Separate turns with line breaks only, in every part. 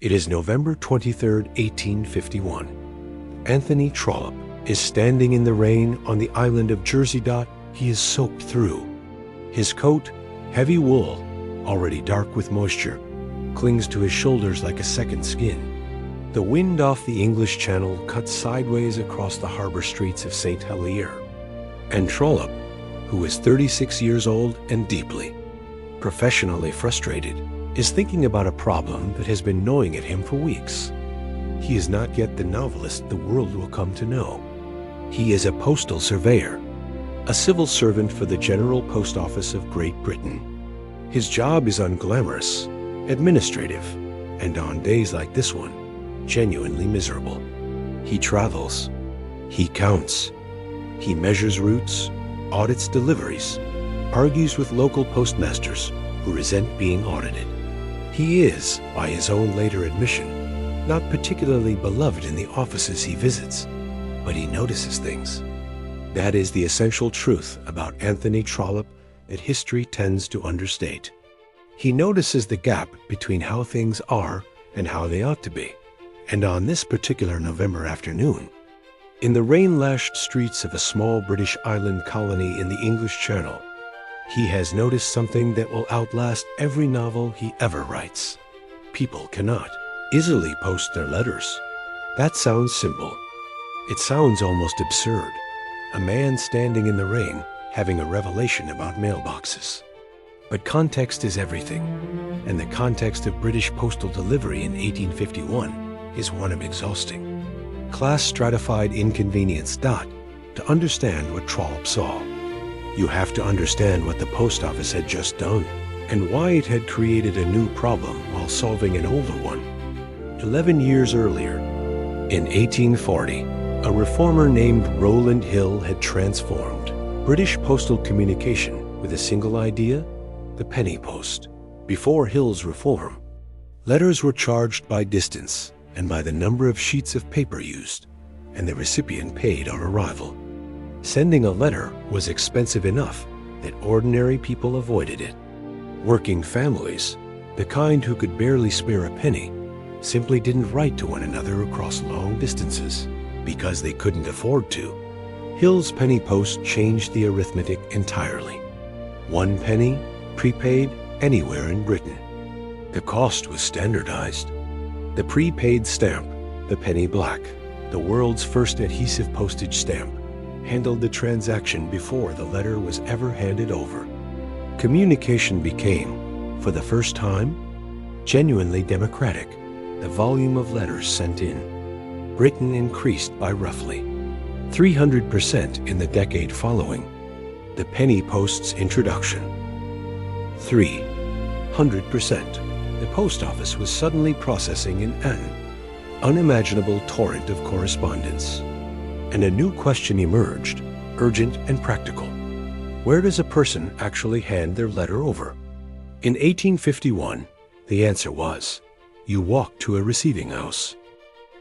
It is November 23, 1851. Anthony Trollope is standing in the rain on the island of Jersey. He is soaked through. His coat, heavy wool, already dark with moisture, clings to his shoulders like a second skin. The wind off the English Channel cuts sideways across the harbor streets of St. Helier. And Trollope, who is 36 years old and deeply, professionally frustrated, is thinking about a problem that has been gnawing at him for weeks. He is not yet the novelist the world will come to know. He is a postal surveyor, a civil servant for the General Post Office of Great Britain. His job is unglamorous, administrative, and on days like this one, genuinely miserable. He travels, he counts, he measures routes, audits deliveries, argues with local postmasters who resent being audited. He is, by his own later admission, not particularly beloved in the offices he visits, but he notices things. That is the essential truth about Anthony Trollope that history tends to understate. He notices the gap between how things are and how they ought to be. And on this particular November afternoon, in the rain-lashed streets of a small British island colony in the English Channel, he has noticed something that will outlast every novel he ever writes. People cannot easily post their letters. That sounds simple. It sounds almost absurd. A man standing in the rain having a revelation about mailboxes. But context is everything, and the context of British postal delivery in 1851 is one of exhausting, class-stratified inconvenience. To understand what Trollope saw, you have to understand what the post office had just done, and why it had created a new problem while solving an older one. 11 years earlier, in 1840, a reformer named Rowland Hill had transformed British postal communication with a single idea: the penny post. Before Hill's reform, letters were charged by distance and by the number of sheets of paper used, and the recipient paid on arrival. Sending a letter was expensive enough that ordinary people avoided it. Working families, the kind who could barely spare a penny, simply didn't write to one another across long distances because they couldn't afford to. Hill's penny post changed the arithmetic entirely. 1 penny, prepaid anywhere in Britain. The cost was standardized. The prepaid stamp, the penny black, the world's first adhesive postage stamp, handled the transaction before the letter was ever handed over. Communication became, for the first time, genuinely democratic. The volume of letters sent in Britain increased by roughly 300% in the decade following the penny post's introduction. 300%. The post office was suddenly processing an unimaginable torrent of correspondence. And a new question emerged, urgent and practical. Where does a person actually hand their letter over? In 1851, the answer was, you walk to a receiving house.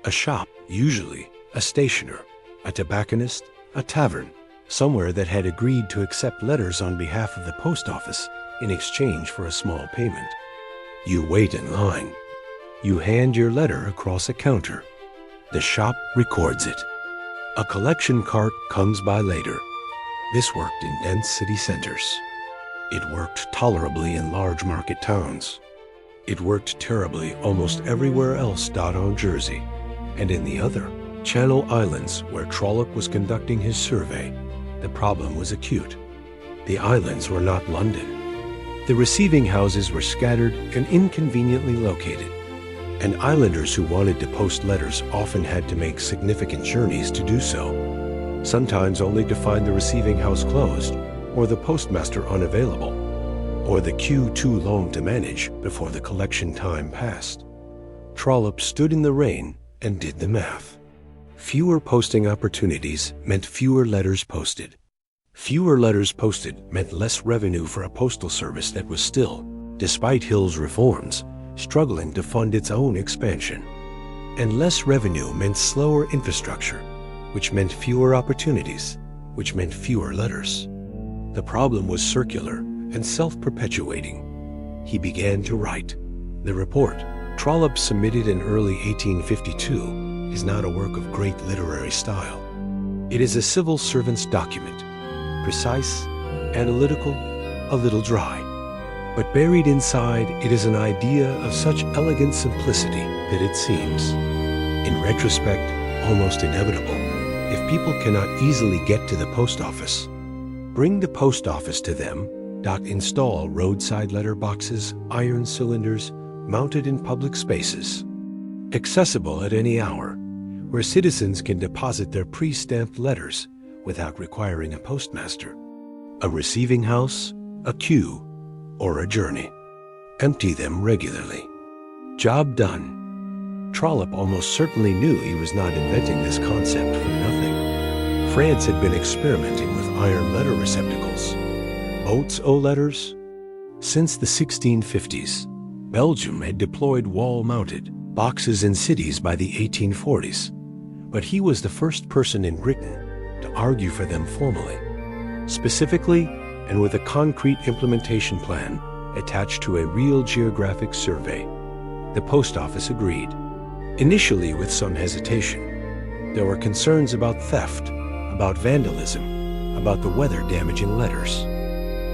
A shop, usually a stationer, a tobacconist, a tavern, somewhere that had agreed to accept letters on behalf of the post office in exchange for a small payment. You wait in line. You hand your letter across a counter. The shop records it. A collection cart comes by later. This worked in dense city centers. It worked tolerably in large market towns. It worked terribly almost everywhere else on Jersey, and in the other Channel Islands where Trollope was conducting his survey, the problem was acute. The islands were not London. The receiving houses were scattered and inconveniently located, and islanders who wanted to post letters often had to make significant journeys to do so, sometimes only to find the receiving house closed, or the postmaster unavailable, or the queue too long to manage before the collection time passed. Trollope stood in the rain and did the math. Fewer posting opportunities meant fewer letters posted. Fewer letters posted meant less revenue for a postal service that was still, despite Hill's reforms, struggling to fund its own expansion. And less revenue meant slower infrastructure, which meant fewer opportunities, which meant fewer letters. The problem was circular and self-perpetuating. He began to write. The report, Trollope submitted in early 1852 is not a work of great literary style. It is a civil servant's document, precise, analytical, a little dry. But buried inside, it is an idea of such elegant simplicity that it seems, in retrospect, almost inevitable. If people cannot easily get to the post office, bring the post office to them. Install roadside letter boxes, iron cylinders, mounted in public spaces, accessible at any hour, where citizens can deposit their pre-stamped letters without requiring a postmaster, a receiving house, a queue, or a journey. Empty them regularly. Job done. Trollope almost certainly knew he was not inventing this concept for nothing. France had been experimenting with iron letter receptacles. Boats owe letters. Since the 1650s, Belgium had deployed wall-mounted boxes in cities by the 1840s, but he was the first person in Britain to argue for them formally, specifically and with a concrete implementation plan attached to a real geographic survey. The post office agreed, initially with some hesitation. There were concerns about theft, about vandalism, about the weather damaging letters.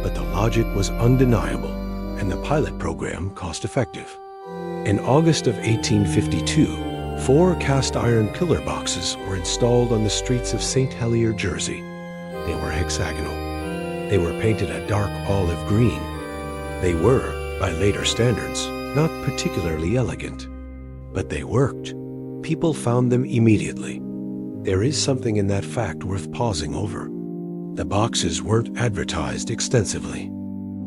But the logic was undeniable, and the pilot program cost-effective. In August of 1852, 4 cast-iron pillar boxes were installed on the streets of St. Helier, Jersey. They were hexagonal. They were painted a dark olive green. They were, by later standards, not particularly elegant. But they worked. People found them immediately. There is something in that fact worth pausing over. The boxes weren't advertised extensively.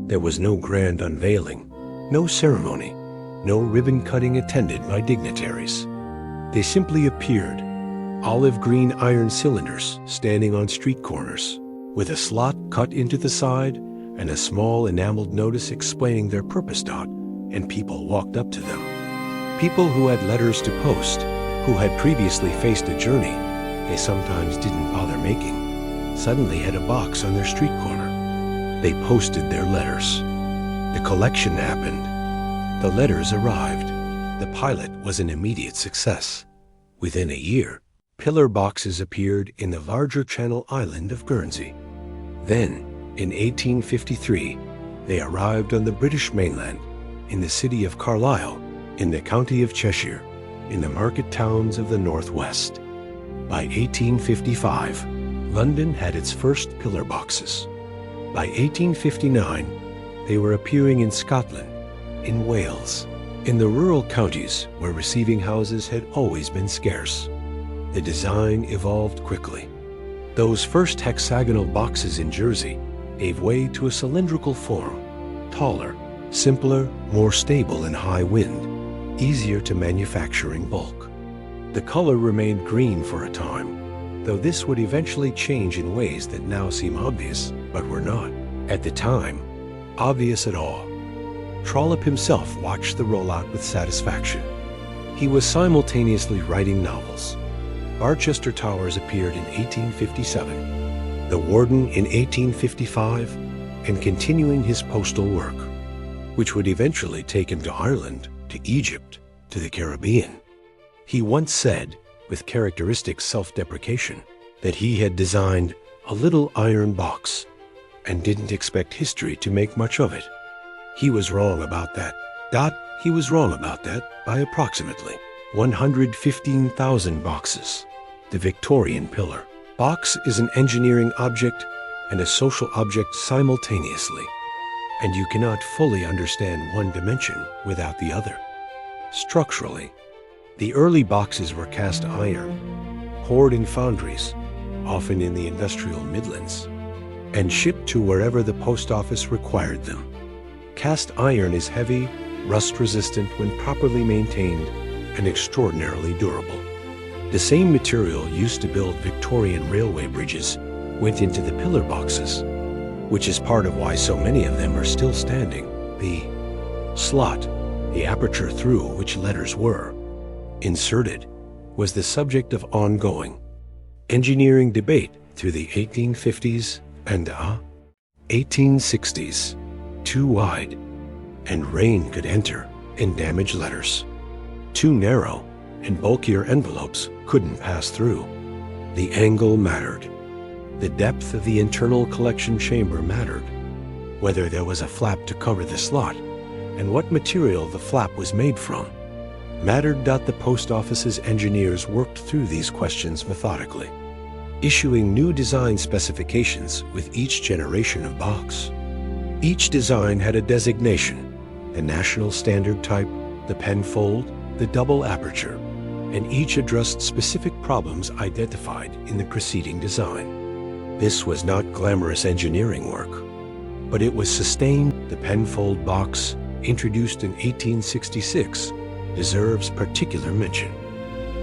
There was no grand unveiling, no ceremony, no ribbon cutting attended by dignitaries. They simply appeared, olive green iron cylinders standing on street corners, with a slot cut into the side and a small enameled notice explaining their purpose. And people walked up to them. People who had letters to post, who had previously faced a journey they sometimes didn't bother making, suddenly had a box on their street corner. They posted their letters. The collection happened. The letters arrived. The pilot was an immediate success. Within a year, pillar boxes appeared in the larger Channel Island of Guernsey. Then, in 1853, they arrived on the British mainland, in the city of Carlisle, in the county of Cheshire, in the market towns of the Northwest. By 1855, London had its first pillar boxes. By 1859, they were appearing in Scotland, in Wales, in the rural counties where receiving houses had always been scarce. The design evolved quickly. Those first hexagonal boxes in Jersey gave way to a cylindrical form, taller, simpler, more stable in high wind, easier to manufacture in bulk. The color remained green for a time, though this would eventually change in ways that now seem obvious, but were not, at the time, obvious at all. Trollope himself watched the rollout with satisfaction. He was simultaneously writing novels. Barchester Towers appeared in 1857, The Warden in 1855, and continuing his postal work, which would eventually take him to Ireland, to Egypt, to the Caribbean. He once said, with characteristic self-deprecation, that he had designed a little iron box and didn't expect history to make much of it. He was wrong about that. He was wrong about that by approximately 115,000 boxes. The Victorian pillar. Box is an engineering object and a social object simultaneously, and you cannot fully understand one dimension without the other. Structurally, the early boxes were cast iron, poured in foundries, often in the industrial Midlands, and shipped to wherever the post office required them. Cast iron is heavy, rust-resistant when properly maintained, and extraordinarily durable. The same material used to build Victorian railway bridges went into the pillar boxes, which is part of why so many of them are still standing. The slot, the aperture through which letters were inserted, was the subject of ongoing engineering debate through the 1850s and 1860s. Too wide, and rain could enter and damage letters. Too narrow and bulkier envelopes couldn't pass through. The angle mattered. The depth of the internal collection chamber mattered. Whether there was a flap to cover the slot, and what material the flap was made from, mattered. The post office's engineers worked through these questions methodically, issuing new design specifications with each generation of box. Each design had a designation: the national standard type, the penfold, the double aperture, and each addressed specific problems identified in the preceding design. This was not glamorous engineering work, but it was sustained. The penfold box, introduced in 1866, deserves particular mention.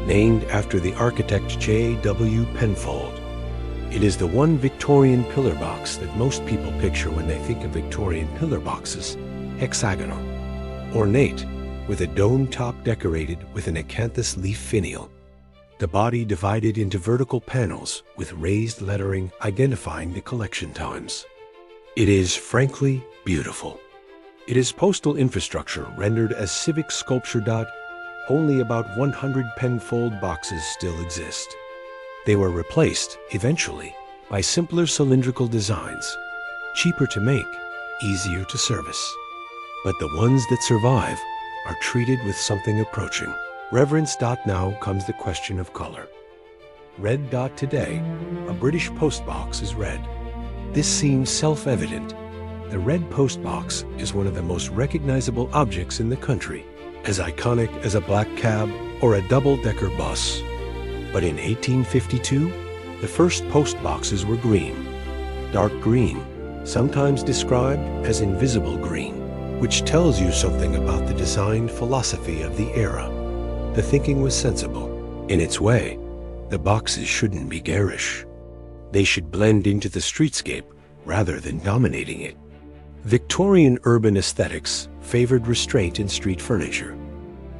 Named after the architect J.W. Penfold, it is the one Victorian pillar box that most people picture when they think of Victorian pillar boxes: hexagonal, ornate, with a dome top decorated with an acanthus leaf finial. The body divided into vertical panels with raised lettering identifying the collection times. It is frankly beautiful. It is postal infrastructure rendered as civic sculpture. Only about 100 penfold boxes still exist. They were replaced, eventually, by simpler cylindrical designs, cheaper to make, easier to service. But the ones that survive are treated with something approaching reverence. Now comes the question of color. Red. Today, a British postbox is red. This seems self-evident. The red postbox is one of the most recognizable objects in the country, as iconic as a black cab or a double-decker bus. But in 1852, the first postboxes were green. Dark green, sometimes described as invisible green, which tells you something about the design philosophy of the era. The thinking was sensible. In its way, the boxes shouldn't be garish. They should blend into the streetscape rather than dominating it. Victorian urban aesthetics favored restraint in street furniture,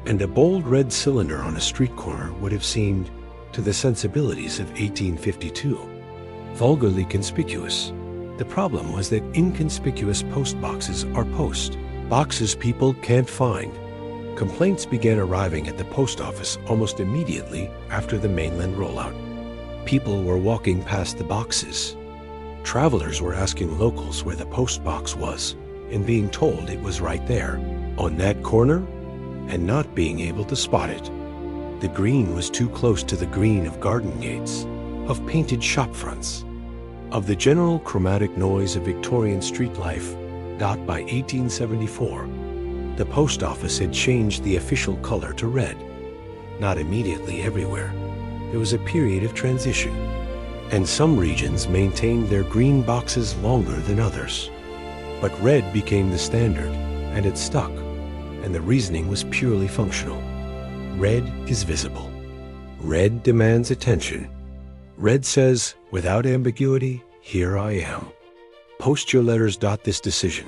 and a bold red cylinder on a street corner would have seemed, to the sensibilities of 1852, vulgarly conspicuous. The problem was that inconspicuous postboxes are boxes people can't find. Complaints began arriving at the post office almost immediately after the mainland rollout. People were walking past the boxes. Travelers were asking locals where the postbox was and being told it was right there, on that corner, and not being able to spot it. The green was too close to the green of garden gates, of painted shop fronts, of the general chromatic noise of Victorian street life. By 1874, the post office had changed the official color to red. Not immediately everywhere. There was a period of transition, and some regions maintained their green boxes longer than others. But red became the standard, and it stuck, and the reasoning was purely functional. Red is visible. Red demands attention. Red says, without ambiguity, here I am. Post your letters. This decision,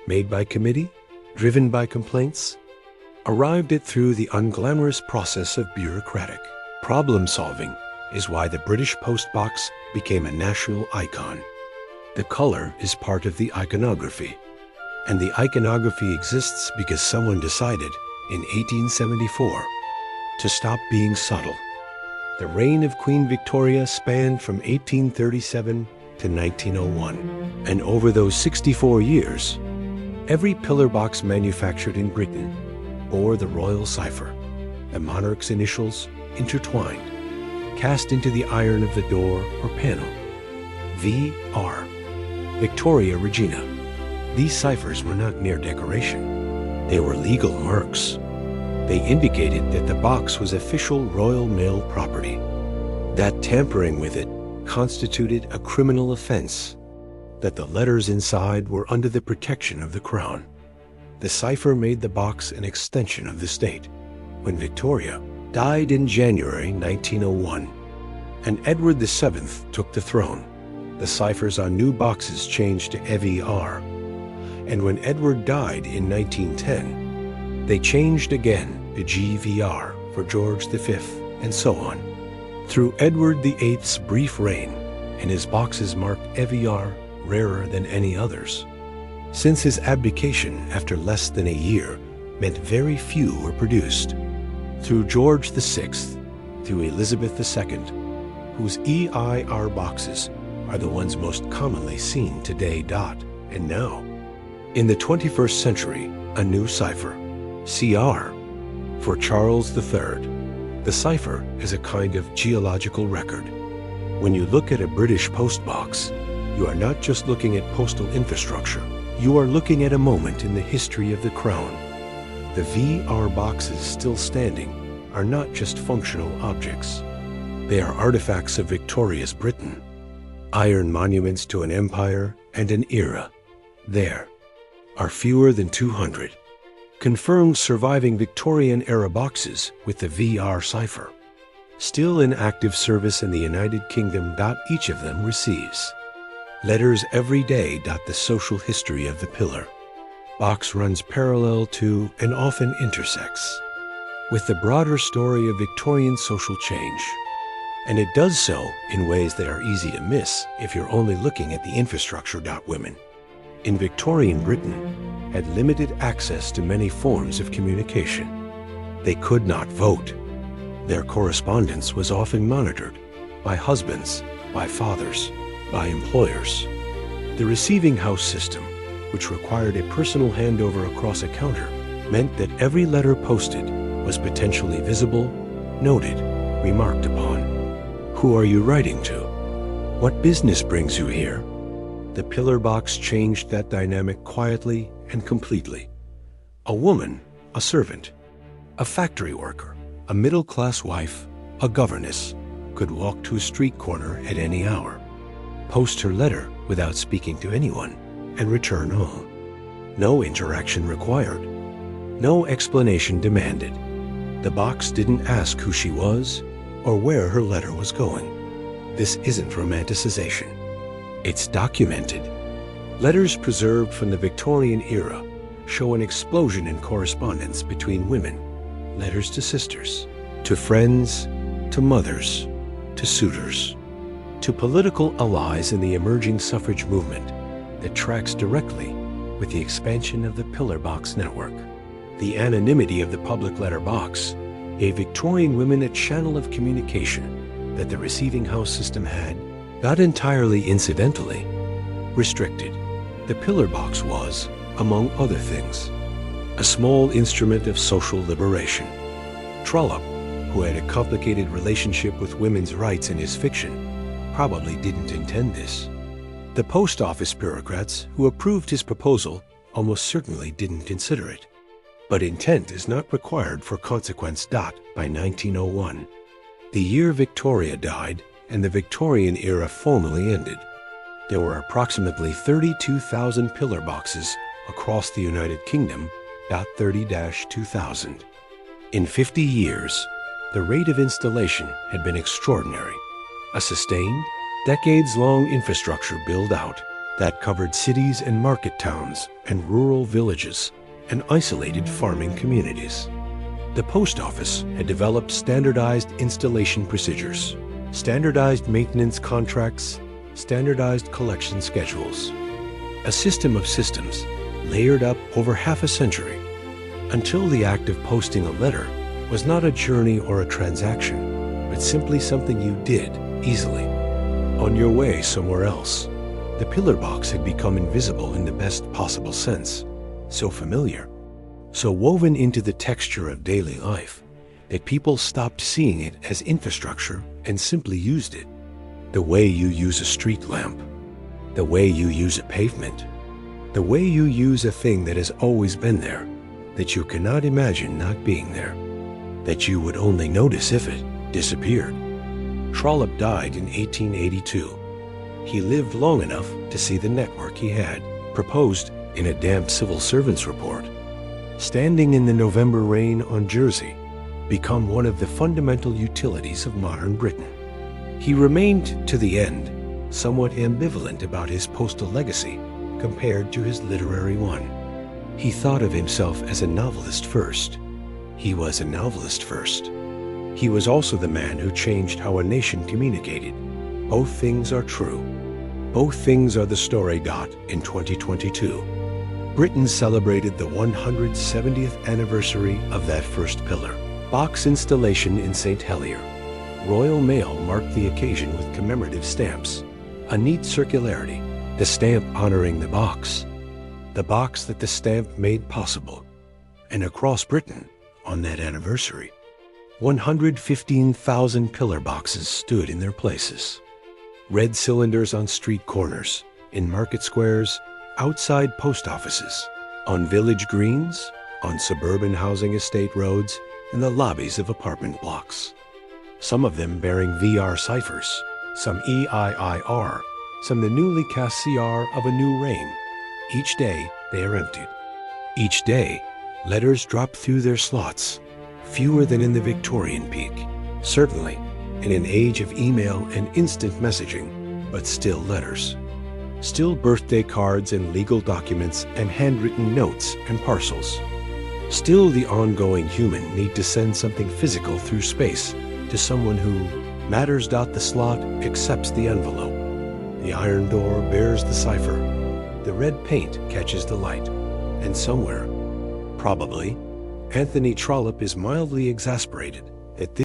made by committee, driven by complaints, arrived at through the unglamorous process of bureaucratic problem solving, is why the British postbox became a national icon. The color is part of the iconography, and the iconography exists because someone decided in 1874 to stop being subtle. The reign of Queen Victoria spanned from 1837 to 1901, and over those 64 years, every pillar box manufactured in Britain bore the royal cipher, the monarch's initials intertwined, cast into the iron of the door or panel. V.R. Victoria Regina. These ciphers were not mere decoration. They were legal marks. They indicated that the box was official Royal Mail property, that tampering with it constituted a criminal offense, that the letters inside were under the protection of the Crown. The cipher made the box an extension of the state. When Victoria died in January 1901, and Edward VII took the throne, the ciphers on new boxes changed to EVR, and when Edward died in 1910, they changed again to GVR for George V, and so on. Through Edward VIII's brief reign, and his boxes marked EVR rarer than any others. Since his abdication after less than a year meant very few were produced. through George VI, through Elizabeth II, whose EIR boxes are the ones most commonly seen today. And now, in the 21st century, a new cipher, CR, for Charles III. The cipher is a kind of geological record. When you look at a British post box, you are not just looking at postal infrastructure, you are looking at a moment in the history of the Crown. The VR boxes still standing are not just functional objects. They are artifacts of Victoria's Britain, iron monuments to an empire and an era. There are fewer than 200 confirmed surviving Victorian-era boxes with the VR cipher. Still in active service in the United Kingdom. Each of them receives letters every day. The social history of the pillar box runs parallel to and often intersects with the broader story of Victorian social change. And it does so in ways that are easy to miss if you're only looking at the infrastructure. Women in Victorian Britain had limited access to many forms of communication. They could not vote. Their correspondence was often monitored by husbands, by fathers, by employers. The receiving house system, which required a personal handover across a counter, meant that every letter posted was potentially visible, noted, remarked upon. Who are you writing to? What business brings you here? The pillar box changed that dynamic quietly and completely. A woman, a servant, a factory worker, a middle-class wife, a governess, could walk to a street corner at any hour, post her letter without speaking to anyone, and return home. No interaction required. No explanation demanded. The box didn't ask who she was or where her letter was going. This isn't romanticization. It's documented. Letters preserved from the Victorian era show an explosion in correspondence between women. Letters to sisters, to friends, to mothers, to suitors, to political allies in the emerging suffrage movement that tracks directly with the expansion of the pillar box network. The anonymity of the public letter box gave Victorian women a channel of communication that the receiving house system had, not entirely incidentally, restricted. The pillar box was, among other things, a small instrument of social liberation. Trollope, who had a complicated relationship with women's rights in his fiction, probably didn't intend this. The post office bureaucrats who approved his proposal almost certainly didn't consider it. But intent is not required for consequence. By 1901, the year Victoria died and the Victorian era formally ended, there were approximately 32,000 pillar boxes across the United Kingdom. 30-2000. In 50 years, the rate of installation had been extraordinary. A sustained, decades-long infrastructure build-out that covered cities and market towns and rural villages and isolated farming communities. The post office had developed standardized installation procedures, standardized maintenance contracts, standardized collection schedules. A system of systems layered up over half a century until the act of posting a letter was not a journey or a transaction, but simply something you did easily on your way somewhere else. The pillar box had become invisible in the best possible sense, so familiar, so woven into the texture of daily life that people stopped seeing it as infrastructure and simply used it. The way you use a street lamp, the way you use a pavement, the way you use a thing that has always been there, that you cannot imagine not being there, that you would only notice if it disappeared. Trollope died in 1882. He lived long enough to see the network he had proposed in a damp civil servants report, standing in the November rain on Jersey, become one of the fundamental utilities of modern Britain. He remained to the end somewhat ambivalent about his postal legacy compared to his literary one. He thought of himself as a novelist first. He was a novelist first. He was also the man who changed how a nation communicated. Both things are true. Both things are the story. In 2022, Britain celebrated the 170th anniversary of that first pillar. Box installation in St. Helier. Royal Mail marked the occasion with commemorative stamps. A neat circularity, the stamp honoring the box that the stamp made possible. And across Britain, on that anniversary, 115,000 pillar boxes stood in their places. Red cylinders on street corners, in market squares, outside post offices, on village greens, on suburban housing estate roads, in the lobbies of apartment blocks. Some of them bearing VR ciphers, some EIIR, some the newly cast CR of a new reign. Each day they are emptied. Each day, letters drop through their slots, fewer than in the Victorian peak. Certainly, in an age of email and instant messaging, but still letters. Still birthday cards and legal documents and handwritten notes and parcels. Still the ongoing human need to send something physical through space to someone who matters dot the slot, accepts the envelope. The iron door bears the cipher. The red paint catches the light. And somewhere, probably, Anthony Trollope is mildly exasperated that this